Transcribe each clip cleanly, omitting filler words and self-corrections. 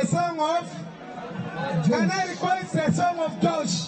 the song of, can I request the song of Josh?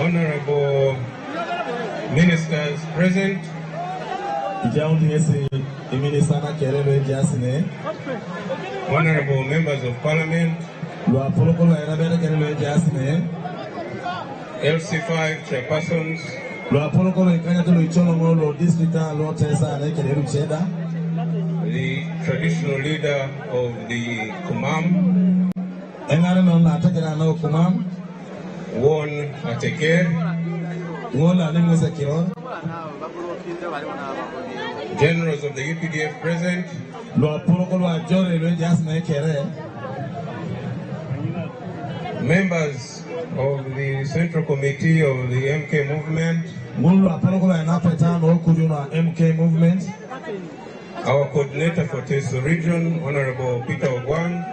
Honorable ministers present, honorable members of parliament, LC5 chairpersons, the traditional leader of the Kumam, Won Ateker, generals of the UPDF present, members of the Central Committee of the MK movement, our coordinator for Teso region, Honorable Peter Ogwan,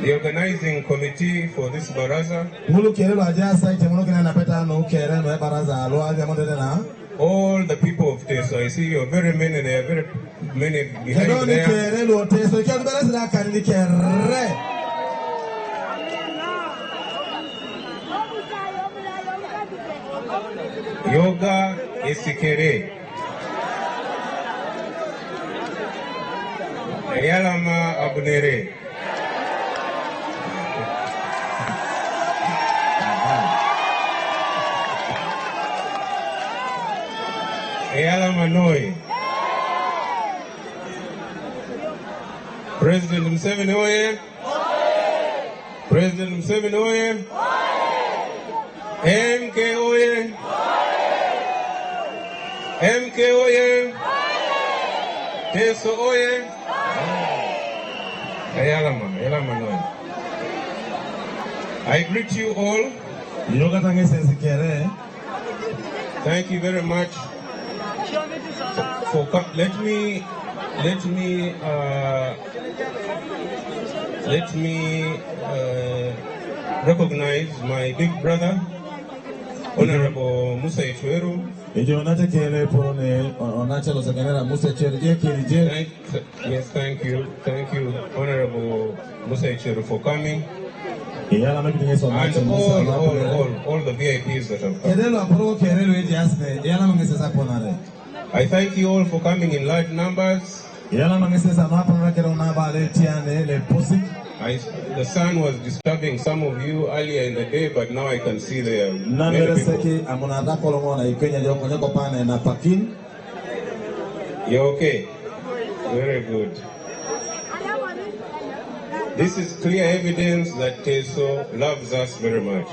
the organizing committee for this baraza, all the people of Teso. I see you are very many, there are very many behind there. Yoga Esikere, Yalama Abunere, Yalama Noi, President Museveni Oye, President Museveni Oye, MK Oye, MK Oye, Teso Oye, Ayalama Noi. I greet you all. Thank you very much for let me recognize my big brother, Honorable Musa Ichweru. Yes, thank you, Honorable Musa Ichweru, for coming. And all the VIPs that have come. I thank you all for coming in large numbers. The sun was disturbing some of you earlier in the day, but now I can see there are many people. You're okay? Very good. This is clear evidence that Teso loves us very much.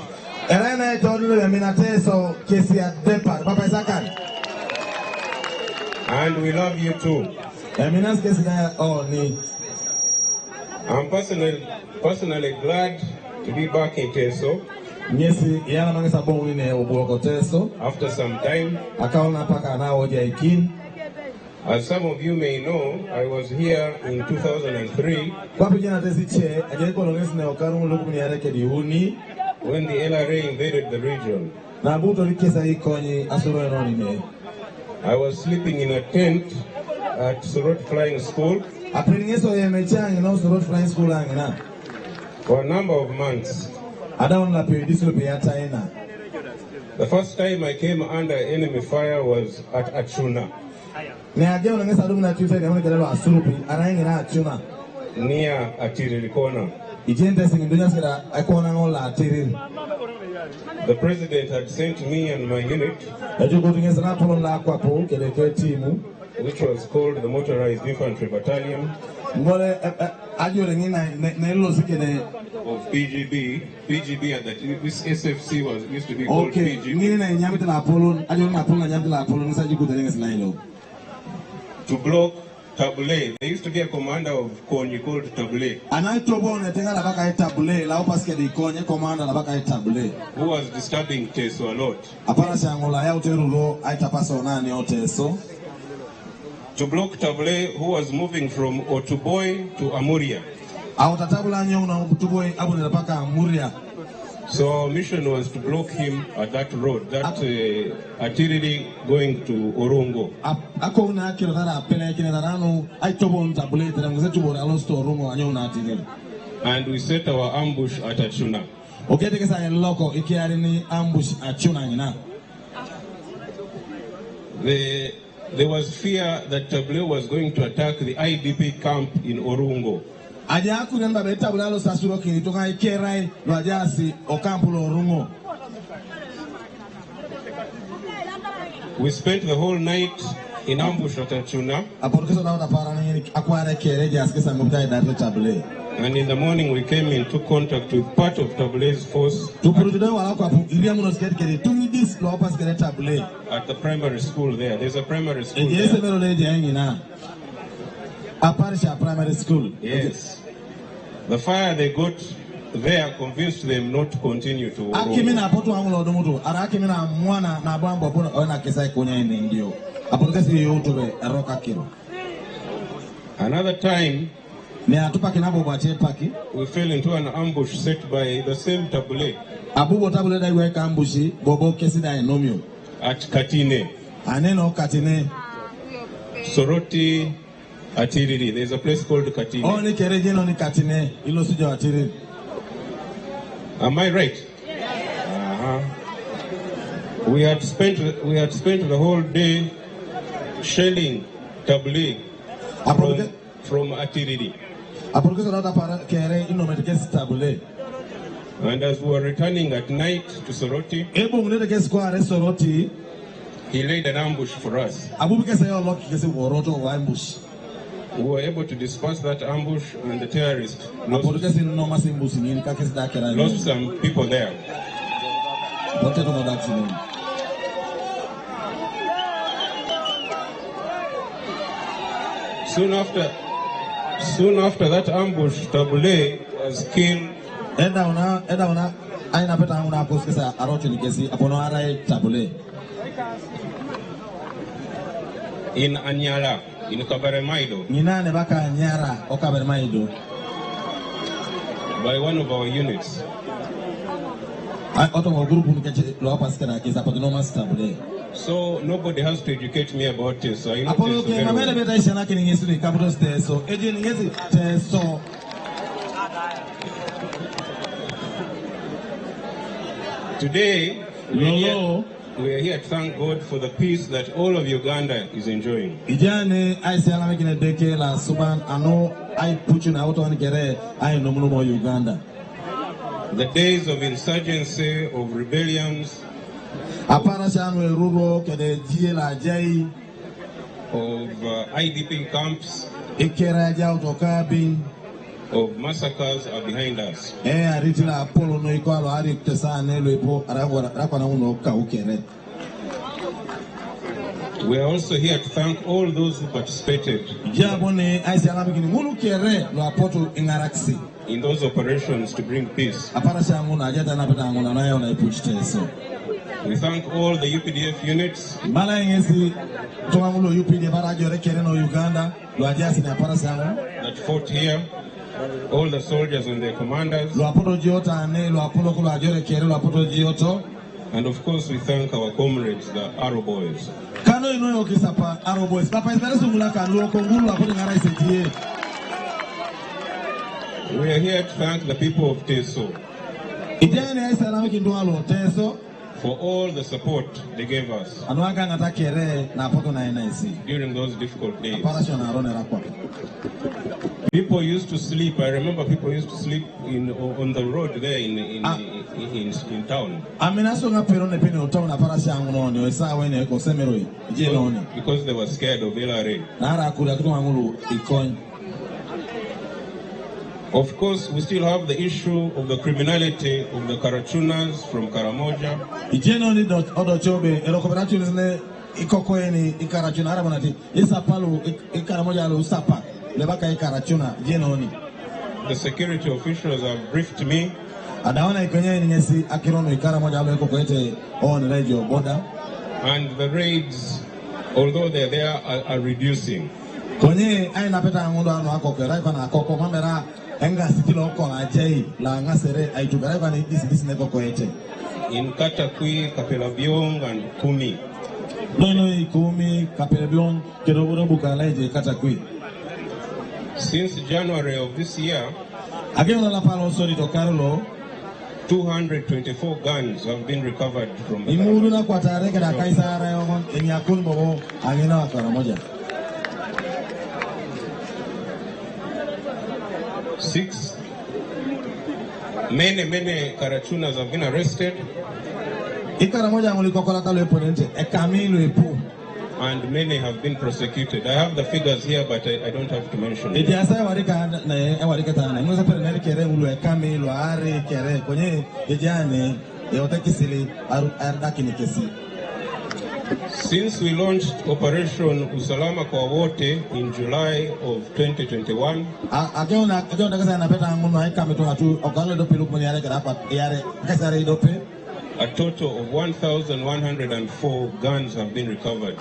And we love you too. I'm personally glad to be back in Teso after some time. As some of you may know, I was here in 2003 when the LRA invaded the region. I was sleeping in a tent at Soroti Flying School for a number of months. The first time I came under enemy fire was at Achuna, near Atiriri corner. The president had sent me and my unit, which was called the Motorized Infantry Battalion of PGB. PGB at this SFC used to be called PGB. To block Tabule. There used to be a commander of Konyi called Tabule, who was disturbing Teso a lot. To block Tabule, who was moving from Otuboy to Amuria. So our mission was to block him at that road, that Atiriri going to Orungo. And we set our ambush at Achuna. There was fear that Tabule was going to attack the IDP camp in Orungo. We spent the whole night in ambush at Achuna. And in the morning we came into contact with part of Tabule's force at the primary school there. There's a primary school there. Primary school. Yes. The fire they got there convinced them not to continue to work. Another time, we fell into an ambush set by the same Tabule at Katine. Soroti, Atiriri. There's a place called Katine. Am I right? We had spent the whole day shelling Tabule from Atiriri. And as we were returning at night to Soroti, he laid an ambush for us. We were able to disperse that ambush, and the terrorists lost some people there. Soon after that ambush, Tabule was killed. In Anyala, in Kabaremaido, by one of our units. So nobody has to educate me about this. So I know this very well. Today, we are here to thank God for the peace that all of Uganda is enjoying. Ijane ai sala mekine deke la suban ano ai puchu na auto ngere ai no muno Uganda. The days of insurgency, of rebellions, Apara shanu eruro kede die la jai of IDP camps, ikera ja utokabin of massacres are behind us. Aritila Apollo no ikwalo ari tesa nelo ipo rakwana uno ka ukere. We are also here to thank all those who participated in those operations to bring peace. We thank all the UPDF units that fought here, all the soldiers and their commanders, and of course we thank our comrades, the Arrow Boys. We are here to thank the people of Teso for all the support they gave us during those difficult days. People used to sleep. I remember people used to sleep on the road there in town. Because they were scared of LRA. Of course, we still have the issue of the criminality of the Karachunas from Karamoja. The security officials have briefed me. And the raids, although they're there, are reducing. In Katakwi, Kapelabiong, and Kumi. Since January of this year, 224 guns have been recovered from the 6. Many Karachunas have been arrested. And many have been prosecuted. I have the figures here, but I don't have to mention it. Since we launched Operation Usalama kwa Wote in July of 2021, a total of 1,104 guns have been recovered.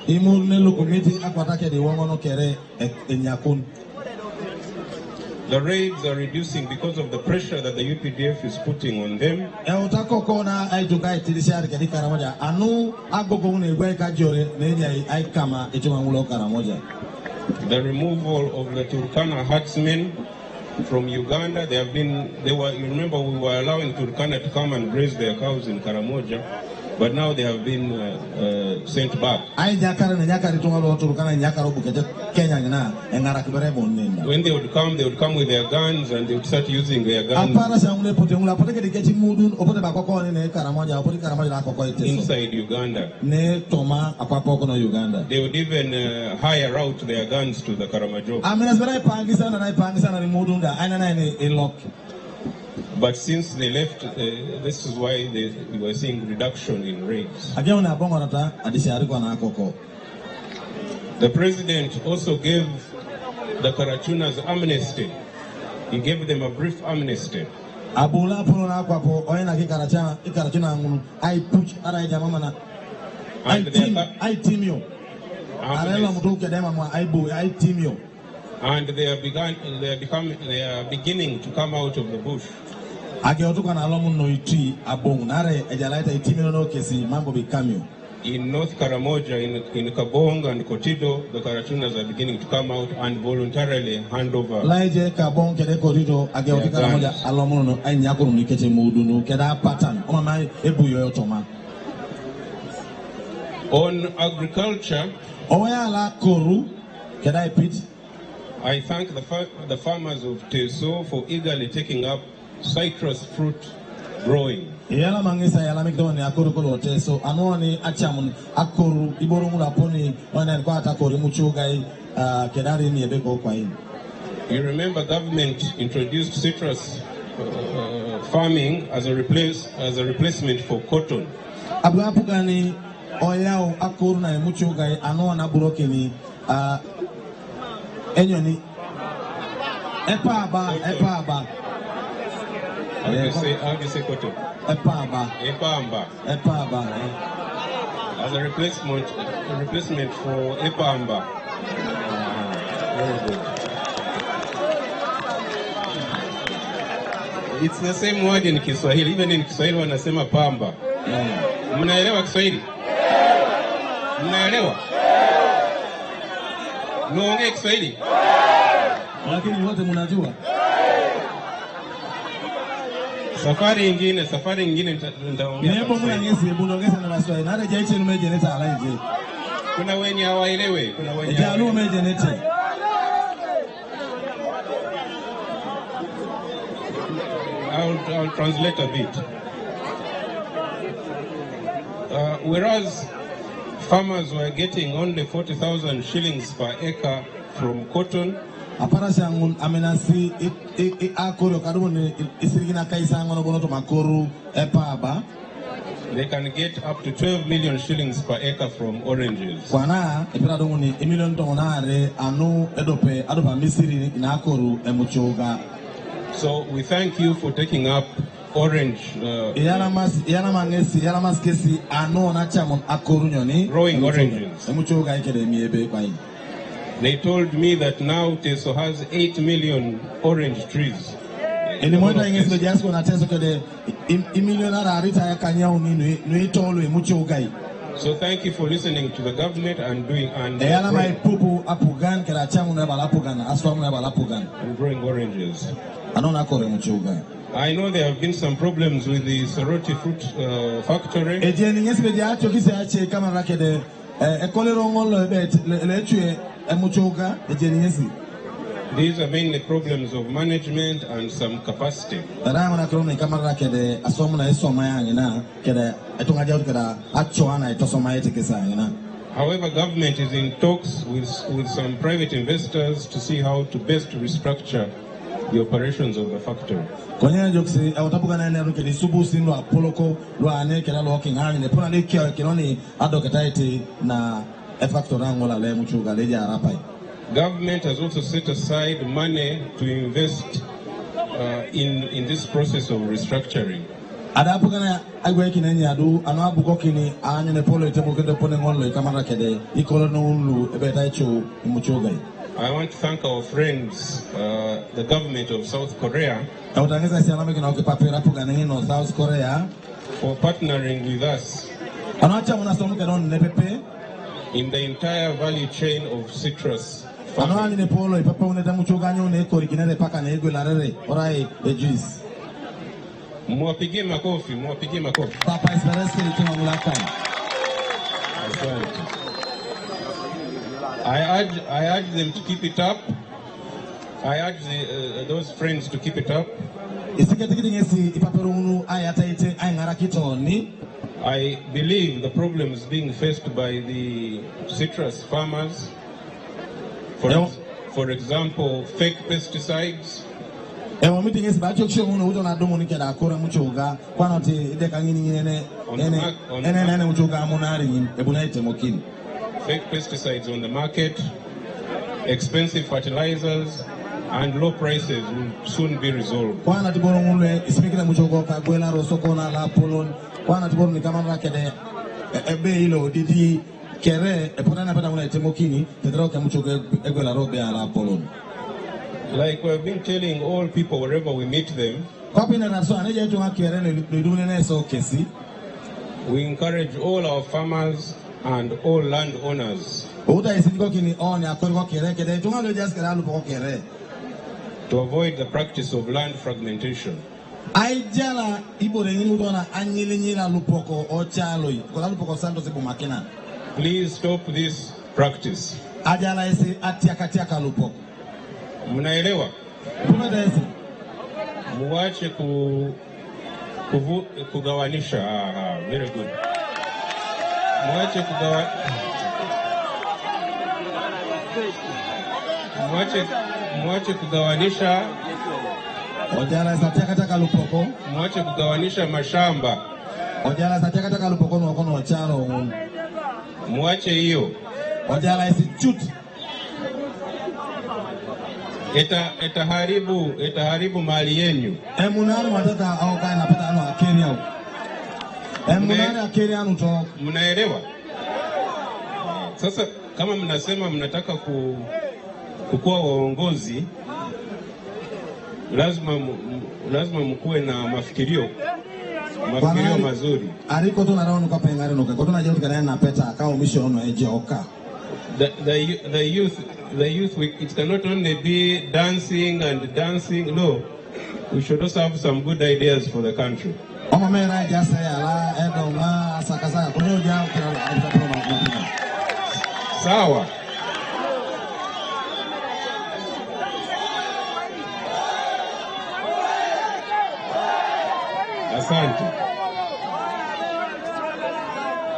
The raids are reducing because of the pressure that the UPDF is putting on them. The removal of the Turkana herdsmen from Uganda, you remember we were allowing Turkana to come and graze their cows in Karamoja, but now they have been sent back. When they would come with their guns and they would start using their guns inside Uganda. They would even hire out their guns to the Karamajo. But since they left, this is why we were seeing reduction in raids. The president also gave the Karachunas amnesty. He gave them a brief amnesty. And they are beginning to come out of the bush. In North Karamoja, in Kabong and Kotido, the Karachunas are beginning to come out and voluntarily hand over. On agriculture, Oyala koru, can I repeat? I thank the farmers of Teso for eagerly taking up citrus fruit growing. Yala mangisa yala mikdoni akoru kolote so anoni achamun akoru iboru mula poni wana kwa atakori muchugai kedari ni ebeko kwa hii. You remember government introduced citrus farming as a replacement for cotton. Abu apugani oyao akoru na muchugai anona burokini enyoni epaba. How do you say cotton? Epaba. As a replacement for epamba. Very good. It's the same word in Kiswahili. Even in Kiswahili wanasema pamba. Mnaelewa Kiswahili? Mnaelewa? Muongee Kiswahili? Lakini wote mnajua. Safari ingine nitaongea. Nembo mnangezi bunongeza na Waswahili. Nare jaiche numejeneta alaije. Kuna wenye hawaelewe, kuna wenye. Jalu mejenete. I'll translate a bit. Whereas farmers were getting only 40,000 shillings per acre from cotton, Apara shangun amenasi akoro kadumuni isirigina kaisa ngono bonoto makoru epaba. they can get up to 12 million shillings per acre from oranges. Kwana epira domuni emilion tonare anu adopa misiri na akoru emuchoga. So we thank you for taking up orange. Yalamas kesi anu na chamon akoru nyoni. Growing oranges. Emuchoga ikede miebe kwa hii. They told me that now Teso has 8 million orange trees. Eni mwenda ingesi jasko na Teso kede imilionara arita ya kanyao ni tolo emuchoga hii. So thank you for listening to the government and Eyala mai pupu apugan kera chamu na balapugan aswamu na balapugan. and growing oranges. Anona kore emuchoga. I know there have been some problems with the Soroti fruit factory. Ejeni ngesi beji acho kise ache kama rakede ekolero ngolo ebet lechwe emuchoga ejeni ngesi. These are mainly problems of management and some capacity. Tara mana krono kama rakede aswamu na esoma yangi na kede etunga jau keda acho ana etosoma yete kesa yangi na. However, government is in talks with some private investors to see how to best restructure the operations of the factory. Kwenye joksi awatapuga na ene ruke lisubu sindo apoloko lo ane kela lo kingani ne pona likia kinoni adoketaiti na factory angola le muchuga leja arapai. Government has also set aside money to invest in this process of restructuring. Adapuga na agwe kinenye adu anabuko kini anyo ne polo itebo kende pone ngolo kamara kede ikolo no ulu ebetaicho muchuga. I want to thank our friends, the government of South Korea, for partnering with us in the entire value chain of citrus farming. Mwapigie makofi. Papa is I urge them to keep it up. I urge those friends to keep it up. I believe the problems being faced by the citrus farmers, for example, fake pesticides, on fake pesticides on the market, expensive fertilizers, and low prices will soon be resolved. Like we've been telling all people wherever we meet them, we encourage all our farmers and all landowners to avoid the practice of land fragmentation. Please stop this practice. Ajala isi atiaka lupo. Mnaelewa? Tumedesi. Muache kugawanisha. Very good. Muache kugawanisha. Ojala isi atiaka lupoko. Muache kugawanisha mashamba. Ojala isi atiaka lupoko no wachalo. Muache hiyo. Ojala isi chuti. Etaharibu mali yenu. Munari matata au kai napata ano akeri au. Munari akeri anu to. Mnaelewa? Sasa kama mnasema mnataka kukua waongozi, lazima mkuwe na mafikirio mazuri. Ariko to narao nuka pengari nuka. Koto na jauti kana na peta kao misho ono eje oka. The youth, it cannot only be dancing. No, we should also have some good ideas for the country. Sawa. Asante.